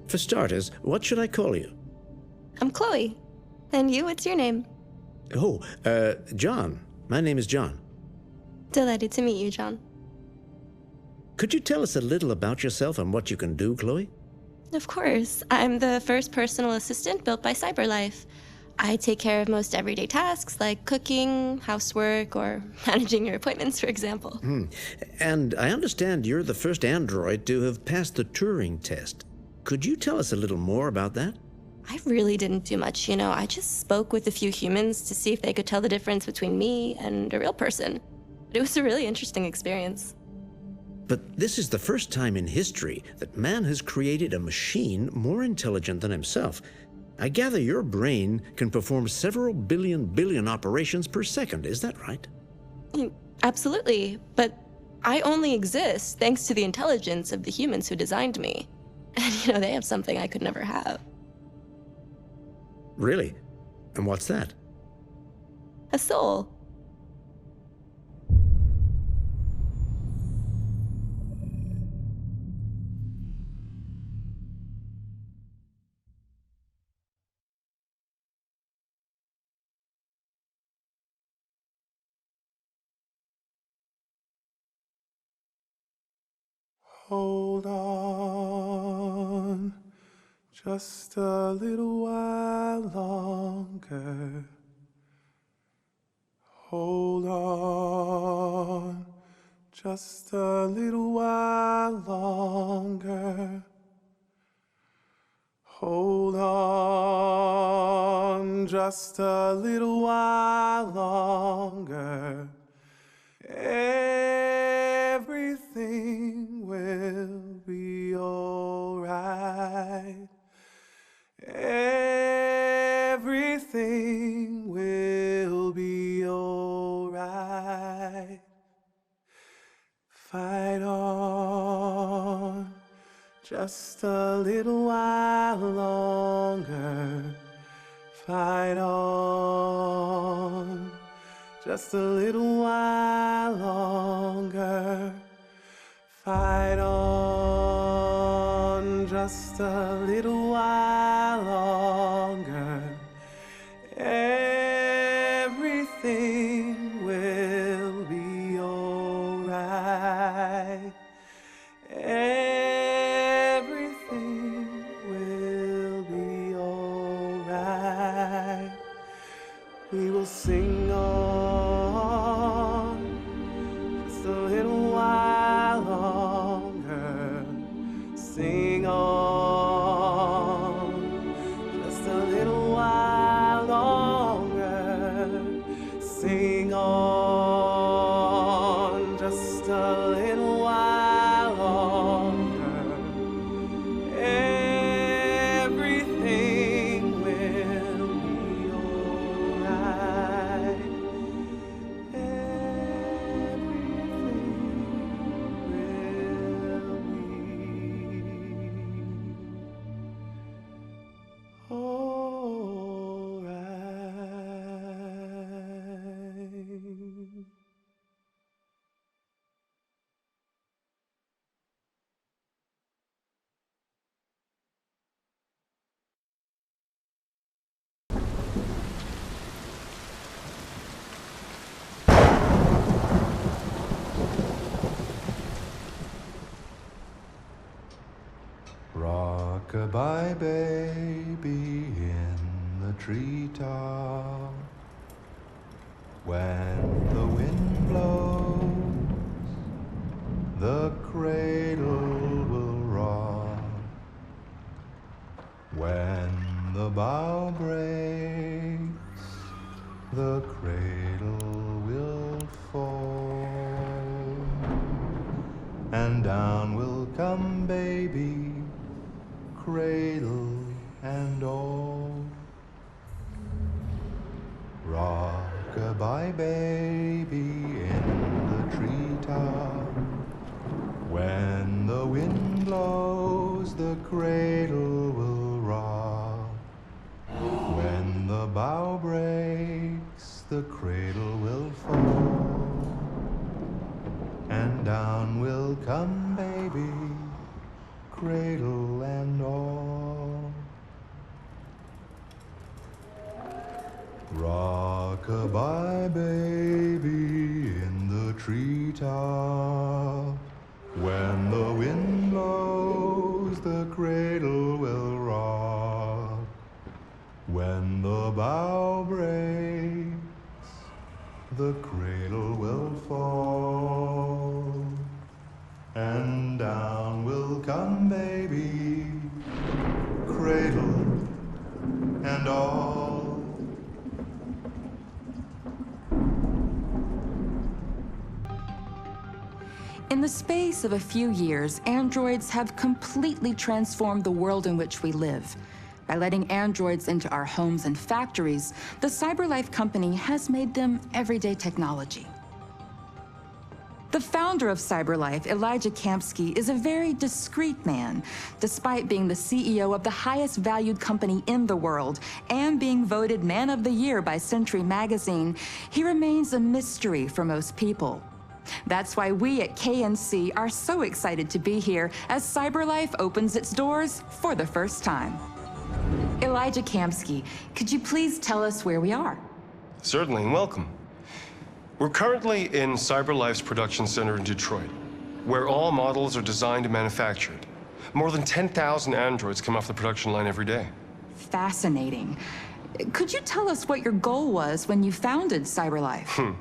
For starters, what should I call you? I'm Chloe. And you, what's your name? Oh, John. My name is John. Delighted to meet you, John. Could you tell us a little about yourself and what you can do, Chloe? Of course. I'm the first personal assistant built by CyberLife. I take care of most everyday tasks like cooking, housework, or managing your appointments, for example. And I understand you're the first android to have passed the Turing test. Could you tell us a little more about that? I really didn't do much, I just spoke with a few humans to see if they could tell the difference between me and a real person. But it was a really interesting experience. But this is the first time in history that man has created a machine more intelligent than himself. I gather your brain can perform several billion operations per second, is that right? Absolutely, but I only exist thanks to the intelligence of the humans who designed me. And they have something I could never have. Really? And what's that? A soul. Hold on, just a little while longer. Hold on, just a little while longer. Hold on, just a little while longer. Everything will be alright. Everything will be alright. Fight on, just a little while longer. Fight on, just a little while longer. Fight on, just a little while longer. Everything will be alright. Everything will be alright. We will sing on just a little while longer. Sing on just a little while longer. Sing on just a little while longer. Everything will be alright. Rock-a-bye baby in the treetop. When the wind blows, the cradle will rock. When the bough breaks, the cradle will fall. And down will come baby, cradle and all. Rock-a-bye baby in the treetop. When the wind blows, the cradle will rock. When the bough breaks, the cradle will fall. And down will come baby, cradle and all. Rock-a-bye, baby, in the treetop. When the wind blows, the cradle will rock. When the bough breaks, the cradle will fall. And down will come baby, cradle and all. In the space of a few years, androids have completely transformed the world in which we live. By letting androids into our homes and factories, the CyberLife company has made them everyday technology. The founder of CyberLife, Elijah Kamski, is a very discreet man. Despite being the CEO of the highest valued company in the world and being voted Man of the Year by Century Magazine, he remains a mystery for most people. That's why we at KNC are so excited to be here as CyberLife opens its doors for the first time. Elijah Kamski, could you please tell us where we are? Certainly, and welcome. We're currently in CyberLife's production center in Detroit, where all models are designed and manufactured. More than 10,000 androids come off the production line every day. Fascinating. Could you tell us what your goal was when you founded CyberLife?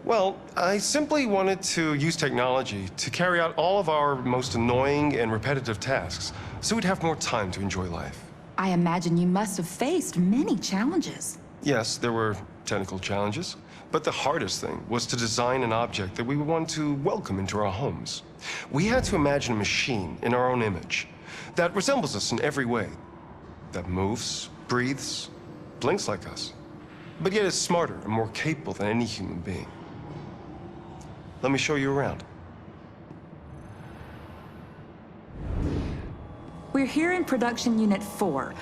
Well, I simply wanted to use technology to carry out all of our most annoying and repetitive tasks, so we'd have more time to enjoy life. I imagine you must have faced many challenges. Yes, there were technical challenges, but the hardest thing was to design an object that we would want to welcome into our homes. We had to imagine a machine in our own image that resembles us in every way, that moves, breathes, blinks like us, but yet is smarter and more capable than any human being. Let me show you around. We're here in production unit 4.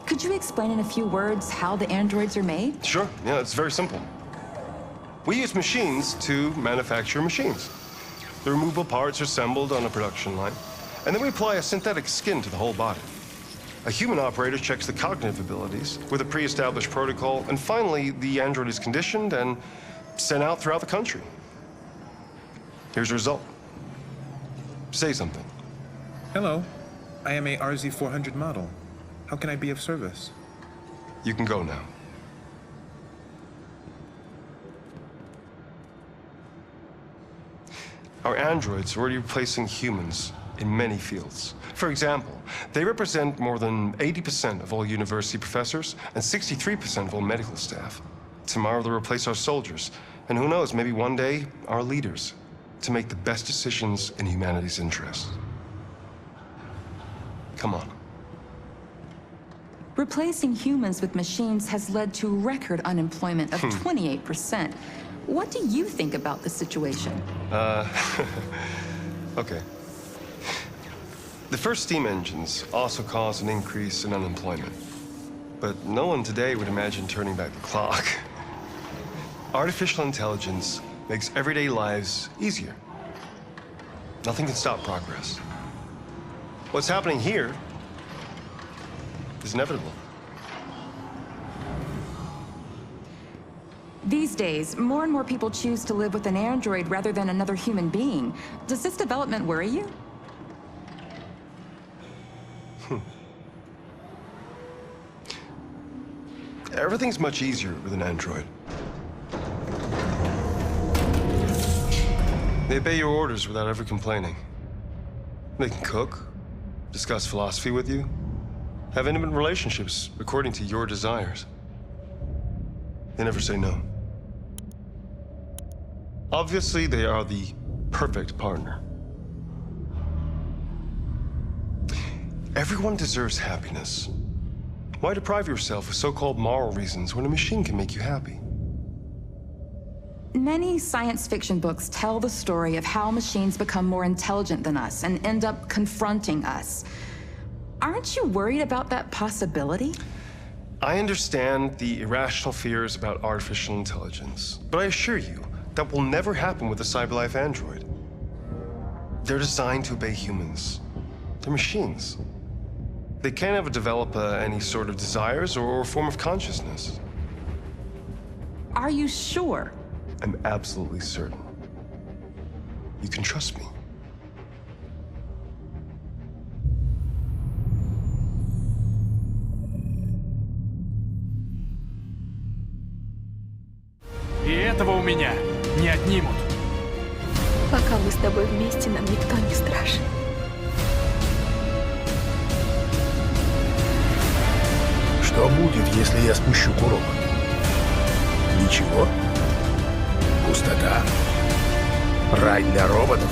Could you explain in a few words how the androids are made? Sure, yeah, it's very simple. We use machines to manufacture machines. The removable parts are assembled on a production line, and then we apply a synthetic skin to the whole body. A human operator checks the cognitive abilities with a pre-established protocol, and finally, the android is conditioned and sent out throughout the country. Here's the result. Say something. Hello, I am a RZ400 model. How can I be of service? You can go now. Our androids are already replacing humans in many fields. For example, they represent more than 80% of all university professors and 63% of all medical staff. Tomorrow they'll replace our soldiers, and who knows, maybe one day, our leaders, to make the best decisions in humanity's interest. Come on. Replacing humans with machines has led to record unemployment of 28%. What do you think about the situation? Okay. The first steam engines also caused an increase in unemployment. But no one today would imagine turning back the clock. Artificial intelligence makes everyday lives easier. Nothing can stop progress. What's happening here is inevitable. These days, more and more people choose to live with an android rather than another human being. Does this development worry you? Everything's much easier with an android. They obey your orders without ever complaining. They can cook, discuss philosophy with you, have intimate relationships according to your desires. They never say no. Obviously, they are the perfect partner. Everyone deserves happiness. Why deprive yourself of so-called moral reasons when a machine can make you happy? Many science fiction books tell the story of how machines become more intelligent than us and end up confronting us. Aren't you worried about that possibility? I understand the irrational fears about artificial intelligence, but I assure you that will never happen with a CyberLife android. They're designed to obey humans. They're machines. They can't ever develop any sort of desires or form of consciousness. Are you sure? I'm absolutely certain. You can trust me. И этого у меня не отнимут. Пока мы с тобой вместе, нам никто не страшен. Что будет, если я спущу курок? Ничего. Пустота. Рай для роботов.